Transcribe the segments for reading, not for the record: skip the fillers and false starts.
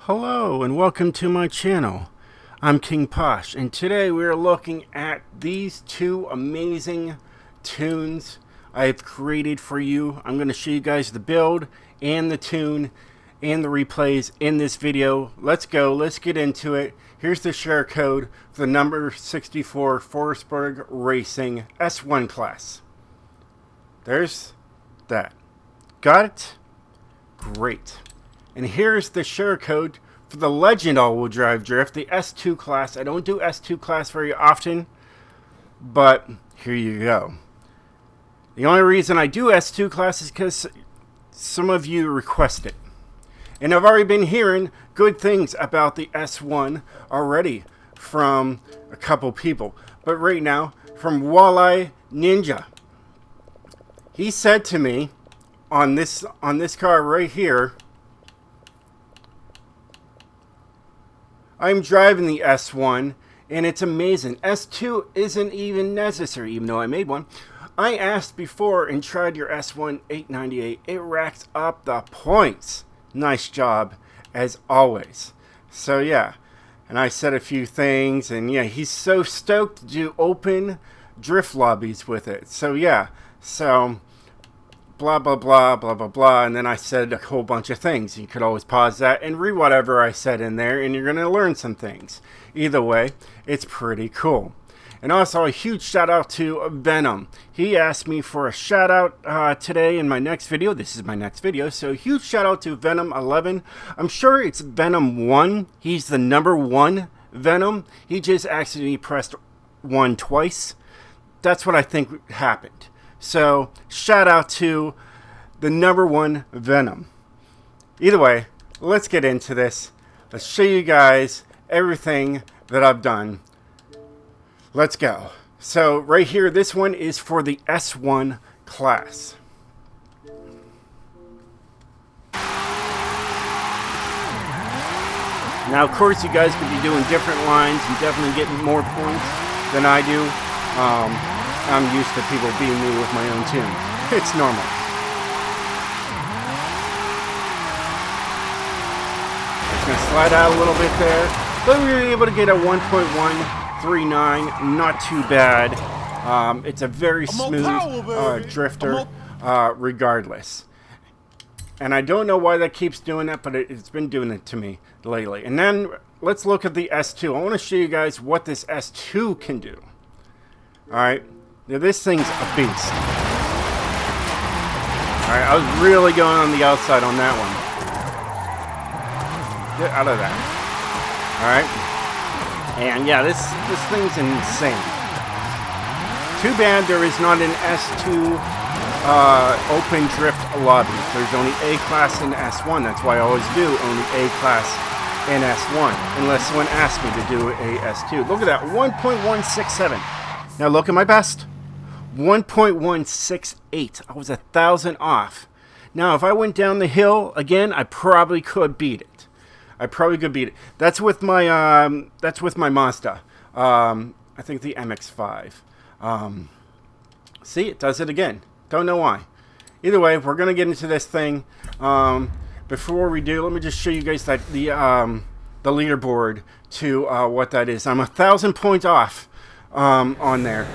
Hello and welcome to my channel. I'm King Posh, and today we are looking at these two amazing tunes I have created for you. I'm going to show you guys the build and the tune and the replays in this video. Let's go. Let's get into it. Here's the share code for the number 64 Forsberg Racing S1 class. There's that. Got it? Great. And here's the share code for the Legend all-wheel drive drift, the S2 class. I don't do S2 class very often, but here you go. The only reason I do S2 class is because some of you request it. And I've already been hearing good things about the S1 already from a couple people. But right now, from Walleye Ninja, he said to me on this car right here, I'm driving the S1 and it's amazing. S2 isn't even necessary, even though I made one. I asked before and tried your S1 898. It racks up the points. Nice job, as always. So yeah, and I said a few things, and yeah, he's so stoked to do open drift lobbies with it. So yeah, so blah blah blah blah blah blah, and then I said a whole bunch of things. You could always pause that and read whatever I said in there, and you're gonna learn some things. Either way, it's pretty cool. And also a huge shout out to Venom. He asked me for a shout out today in my next video. This is my next video, so huge shout out to Venom 11. I'm sure it's Venom 1. He's the number 1 Venom. He just accidentally pressed 1 twice. That's what I think happened. So, shout out to the number 1 Venom. Either way, let's get into this. Let's show you guys everything that I've done. Let's go. So, right here, this one is for the S1 class. Now, of course, you guys could be doing different lines and definitely getting more points than I do. I'm used to people beating me with my own tunes. It's normal. It's going to slide out a little bit there. But we were able to get a 1.139. Not too bad. It's a very smooth drifter regardless. And I don't know why that keeps doing that, but it's been doing it to me lately. And then let's look at the S2. I want to show you guys what this S2 can do. Alright. Now this thing's a beast. Alright, I was really going on the outside on that one. Get out of that. Alright. And yeah, this thing's insane. Too bad there is not an S2 open drift lobby. There's only A class and S1. That's why I always do only A class and S1. Unless someone asks me to do a S2. Look at that, 1.167. Now look at my best. 1.168. I was 1,000 off. Now, if I went down the hill again, I probably could beat it. That's with my Mazda. I think the MX-5. See, it does it again. Don't know why. Either way, we're gonna get into this thing. Before we do, let me just show you guys that the leaderboard to what that is. I'm 1,000 points off. On there.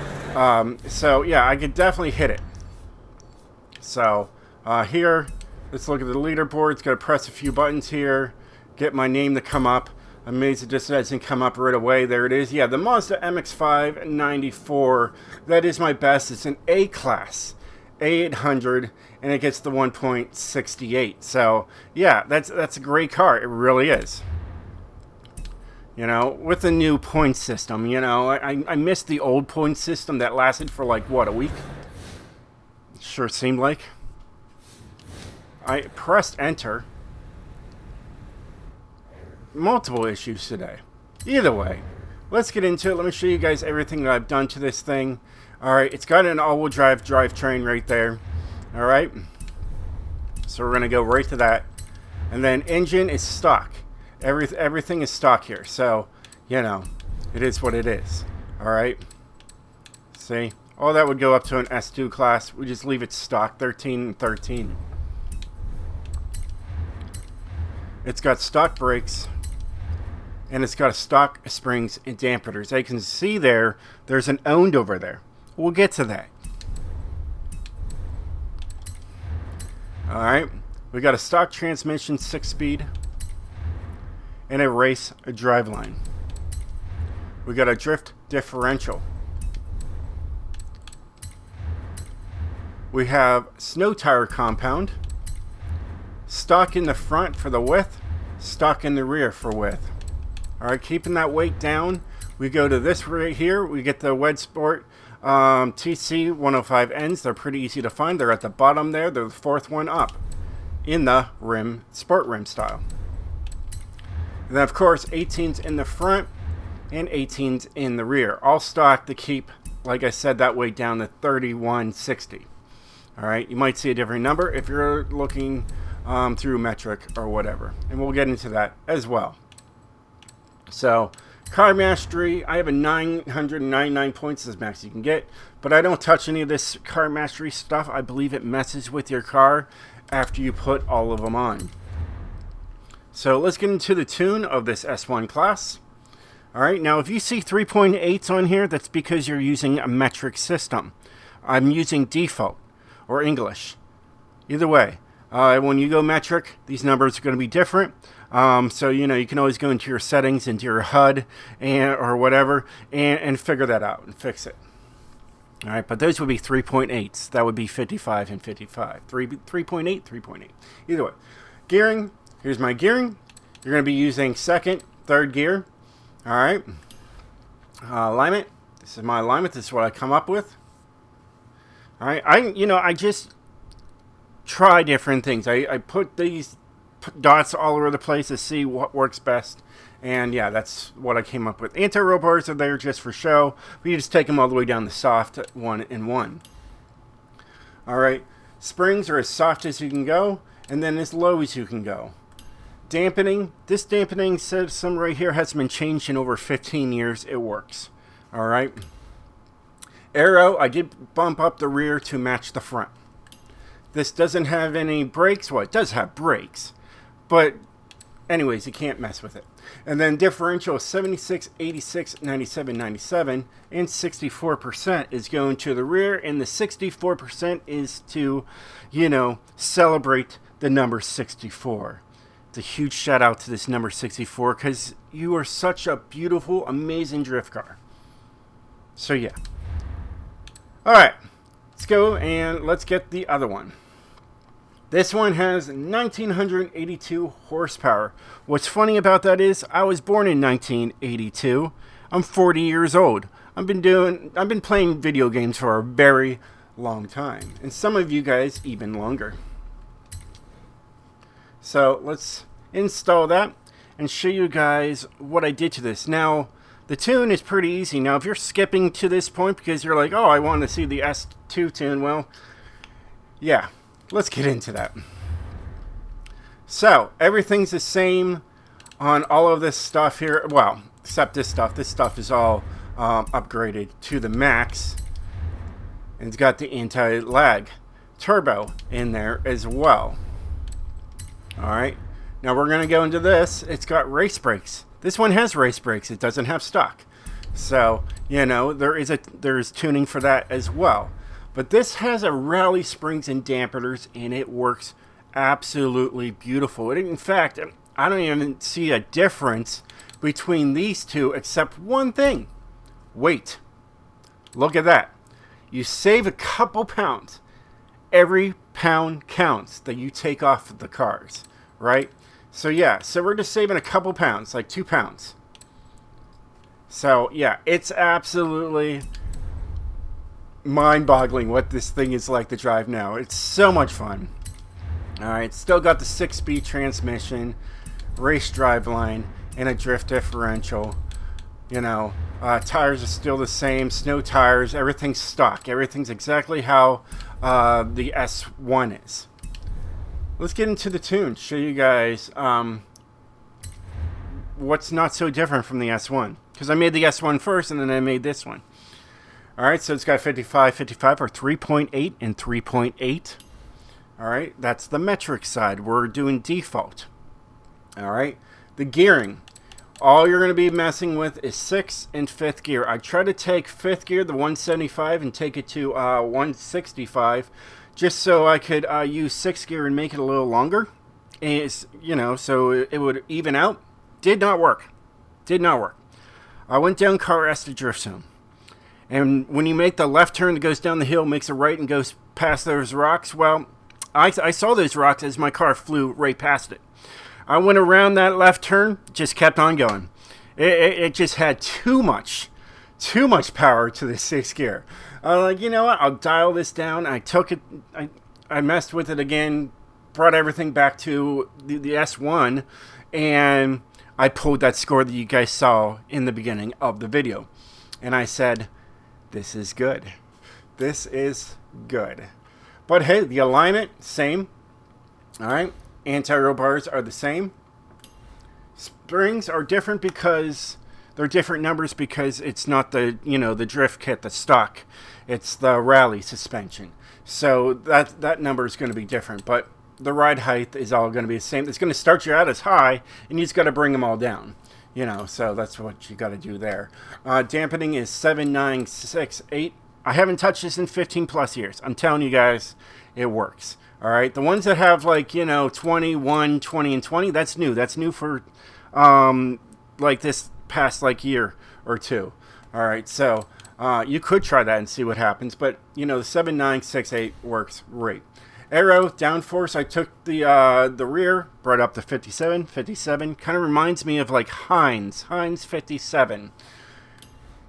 So yeah, I could definitely hit it. So here, let's look at the leaderboard. It's got to press a few buttons here, get my name to come up. I'm amazed it just doesn't come up right away. There it is. Yeah, the Mazda MX-5 94. That is my best. It's an A class, A800, and it gets the 1.68. So yeah, that's a great car. It really is. You know, with the new point system, you know, I missed the old point system that lasted for like, what, a week? Sure seemed like. I pressed enter. Multiple issues today. Either way, let's get into it. Let me show you guys everything that I've done to this thing. Alright, it's got an all-wheel drive drivetrain right there. Alright. So we're going to go right to that. And then engine is stock. Everything is stock here, so you know it is what it is. All right, see, all that would go up to an S2 class. We just leave it stock 13 and 13. It's got stock brakes, and it's got stock springs and dampeners. As you can see there's an owned over there. We'll get to that. Alright, we got a stock transmission 6-speed and a race driveline. We got a drift differential. We have snow tire compound, stock in the front for the width, stock in the rear for width. Alright, keeping that weight down, we go to this right here. We get the Wed Sport TC 105Ns. They're pretty easy to find. They're at the bottom there. They're the fourth one up in the rim, sport rim style. And then, of course, 18s in the front and 18s in the rear. All stock to keep, like I said, that weight down to 3160. Alright, you might see a different number if you're looking through metric or whatever. And we'll get into that as well. So, car mastery, I have a 999 points as max you can get, but I don't touch any of this car mastery stuff. I believe it messes with your car after you put all of them on. So let's get into the tune of this S1 class. Alright, now if you see 3.8s on here, that's because you're using a metric system. I'm using default or English. Either way, when you go metric, these numbers are going to be different. So, you know, you can always go into your settings, into your HUD, or whatever, and figure that out and fix it. All right, but those would be 3.8s. That would be 55 and 55. 3.8, 3.8. Either way. Gearing, here's my gearing. You're going to be using second, third gear. All right. Alignment, this is my alignment. This is what I come up with. All right, I just try different things. I put these dots all over the place to see what works best, and yeah, that's what I came up with. Anti-roll bars are there just for show, but you just take them all the way down the soft 1 and 1. Alright, springs are as soft as you can go, and then as low as you can go. Dampening, this dampening system right here hasn't been changed in over 15 years. It works. Alright, aero, I did bump up the rear to match the front. This doesn't have any brakes. Well, it does have brakes, but anyways, you can't mess with it. And then differential 76, 86, 97, 97, and 64% is going to the rear, and the 64% is to, you know, celebrate the number 64. It's a huge shout out to this number 64 because you are such a beautiful, amazing drift car. So yeah. All right, let's go and let's get the other one. This one has 1982 horsepower. What's funny about that is I was born in 1982. I'm 40 years old. I've been playing video games for a very long time, and some of you guys even longer. So let's install that and show you guys what I did to this. Now, the tune is pretty easy. Now, if you're skipping to this point because you're like, oh, I want to see the S2 tune, well, yeah. Let's get into that. So, everything's the same on all of this stuff here. Well, except this stuff. This stuff is all upgraded to the max. And it's got the anti-lag turbo in there as well. Alright. Now we're going to go into this. It's got race brakes. This one has race brakes. It doesn't have stock. So, you know, there's tuning for that as well. But this has a rally springs and dampeners, and it works absolutely beautiful. In fact, I don't even see a difference between these two except one thing. Weight. Look at that. You save a couple pounds. Every pound counts that you take off of the cars, right? So yeah, so we're just saving a couple pounds, like 2 pounds. So yeah, it's absolutely mind-boggling what this thing is like to drive now. It's so much fun. Alright, still got the 6-speed transmission, race driveline, and a drift differential. You know, tires are still the same, snow tires, everything's stock. Everything's exactly how the S1 is. Let's get into the tune, show you guys what's not so different from the S1. Because I made the S1 first, and then I made this one. Alright, so it's got 55, 55, or 3.8 and 3.8. Alright, that's the metric side. We're doing default. All right, the gearing. All you're going to be messing with is 6th and 5th gear. I try to take 5th gear, the 175, and take it to 165, just so I could use 6th gear and make it a little longer. It's, you know, so it would even out. Did not work. Did not work. I went down Car S to Drift Zone. And when you make the left turn that goes down the hill, makes a right and goes past those rocks, well, I saw those rocks as my car flew right past it. I went around that left turn, just kept on going. It just had too much power to the 6th gear. I was like, you know what? I'll dial this down. I took it. I messed with it again, brought everything back to the S1, and I pulled that score that you guys saw in the beginning of the video. And I said, this is good. This is good. But hey, the alignment, same. All right. Anti-roll bars are the same. Springs are different because they're different numbers because it's not the, you know, the drift kit that's stock. It's the rally suspension. So that number is going to be different. But the ride height is all going to be the same. It's going to start you out as high, and you just got to bring them all down. You know, so that's what you got to do there. Dampening is 7, 9, 6, 8. I haven't touched this in 15 plus years. I'm telling you guys, it works. All right, the ones that have, like, you know, 21, 20, and 20, that's new. That's new for, like, this past, like, year or two. All right, so you could try that and see what happens. But, you know, the 7, 9, 6, 8 works great. Aero, downforce, I took the rear, brought up to 57. 57 kind of reminds me of, like, Heinz 57.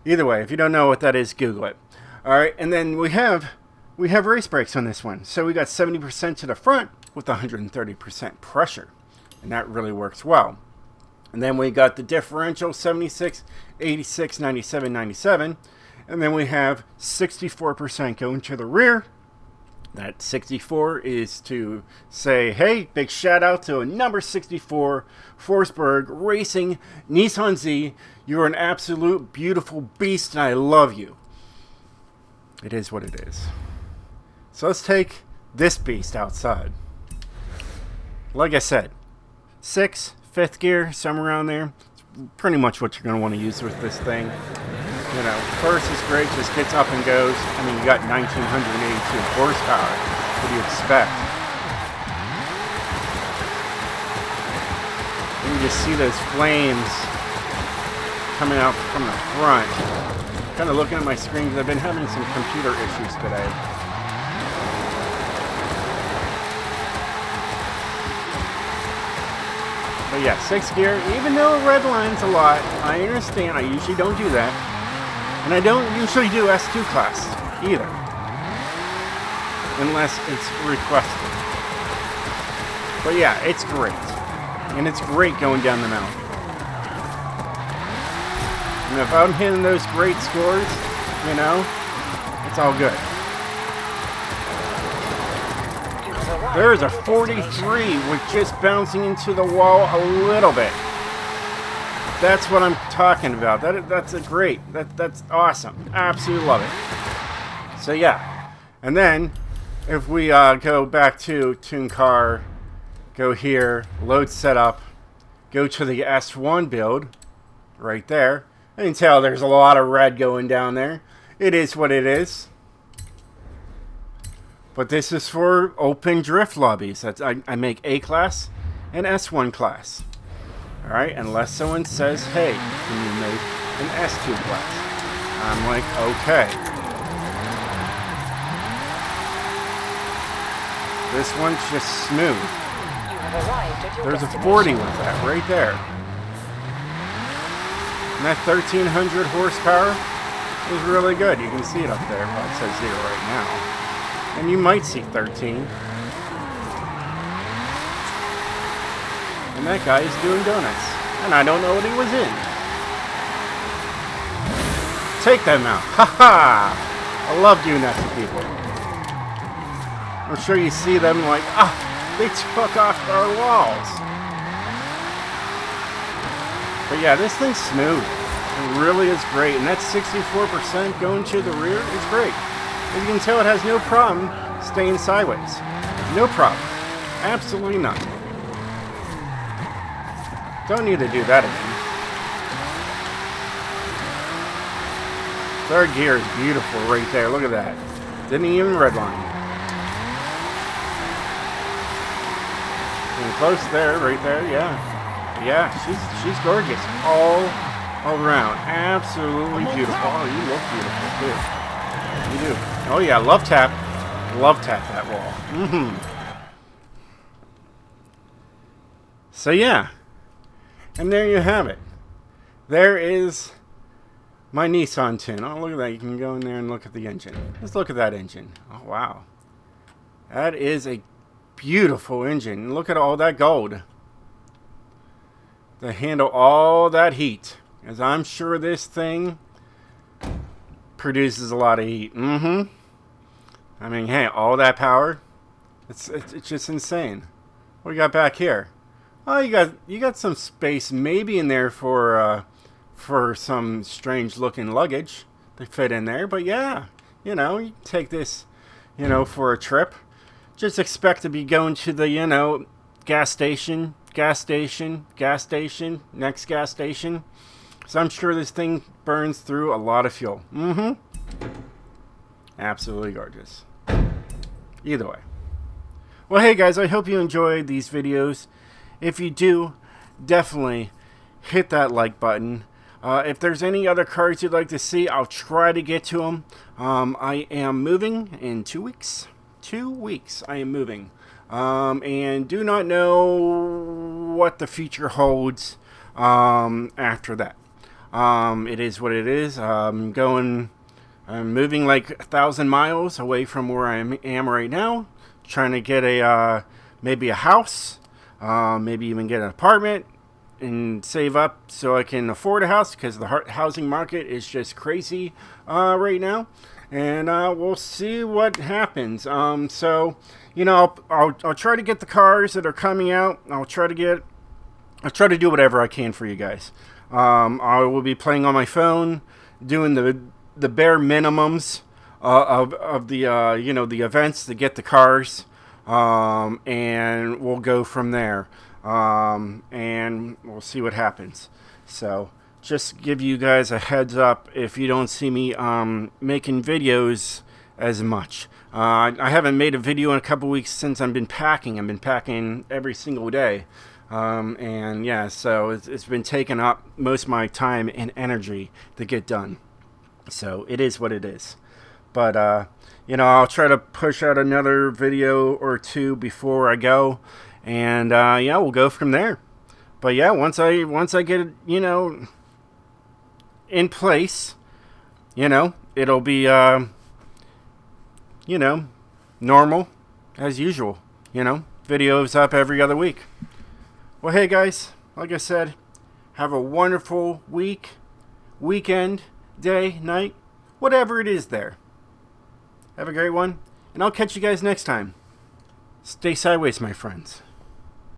Either way, if you don't know what that is, Google it. All right, and then we have race brakes on this one. So we got 70% to the front with 130% pressure. And that really works well. And then we got the differential 76, 86, 97, 97. And then we have 64% going to the rear. That 64 is to say, hey, big shout out to a number 64, Forsberg Racing Nissan Z. You're an absolute beautiful beast and I love you. It is what it is. So let's take this beast outside. Like I said, 6th, 5th gear, somewhere around there. It's pretty much what you're going to want to use with this thing. You know, first is great, just gets up and goes. I mean, you got 1,982 horsepower. What do you expect? You just see those flames coming out from the front. Kind of looking at my screen because I've been having some computer issues today. But yeah, 6th gear, even though it redlines a lot, I understand, I usually don't do that. And I don't usually do S2 class either. Unless it's requested. But yeah, it's great. And it's great going down the mountain. And if I'm hitting those great scores, you know, it's all good. There is a 43 with just bouncing into the wall a little bit. That's what I'm talking about. That's a great. That's awesome. Absolutely love it. So yeah. And then if we go back to Tune Car, go here, load setup, go to the S1 build, right there. You can tell there's a lot of red going down there. It is what it is. But this is for open drift lobbies. I make A-class and S1 class. Alright, unless someone says, hey, can you make an S2 class? I'm like, okay. This one's just smooth. There's a 40 with that right there. And that 1,300 horsepower is really good. You can see it up there. Well, it says 0 right now. And you might see 13. And that guy is doing donuts. And I don't know what he was in. Take them out. Ha-ha! I love doing that to people. I'm sure you see them like, they took off our walls. But yeah, this thing's smooth. It really is great. And that 64% going to the rear is great. As you can tell, it has no problem staying sideways. No problem. Absolutely none. Don't need to do that again. Third gear is beautiful right there. Look at that. Didn't even redline. And close there, right there, yeah. Yeah, she's gorgeous all around. Absolutely beautiful. Oh, you look beautiful too. You do. Oh yeah, love tap that wall. So yeah, and there you have it. There is my Nissan tune. Oh, look at that. You can go in there and look at the engine. Let's look at that engine. Oh, wow. That is a beautiful engine. Look at all that gold to handle all that heat. As I'm sure this thing produces a lot of heat. I mean, hey, all that power. It's just insane. What do you got back here? Oh, you got some space maybe in there for some strange looking luggage to fit in there. But yeah, you know, you take this, you know, for a trip. Just expect to be going to the, you know, gas station, next gas station. So I'm sure this thing burns through a lot of fuel. Absolutely gorgeous. Either way. Well, hey guys, I hope you enjoyed these videos. If you do, definitely hit that like button. If there's any other cars you'd like to see, I'll try to get to them. I am moving in 2 weeks. 2 weeks I am moving. And do not know what the future holds after that. It is what it is. I'm moving like 1,000 miles away from where I am right now. Trying to get maybe a house, maybe even get an apartment and save up so I can afford a house, because the housing market is just crazy right now. And we'll see what happens. So, you know, I'll try to get the cars that are coming out. I'll try to do whatever I can for you guys. I will be playing on my phone, doing the bare minimums of the you know, the events to get the cars, and we'll go from there. And we'll see what happens. So just give you guys a heads up if you don't see me making videos as much. I haven't made a video in a couple weeks since I've been packing. I've been packing every single day. And yeah, so it's been taking up most of my time and energy to get done. So it is what it is. But you know, I'll try to push out another video or two before I go. And yeah, we'll go from there. But yeah, once I get it, you know, in place, you know, it'll be you know, normal as usual. You know, videos up every other week. Well, hey guys, like I said, have a wonderful week, weekend, day, night, whatever it is there. Have a great one, and I'll catch you guys next time. Stay sideways, my friends.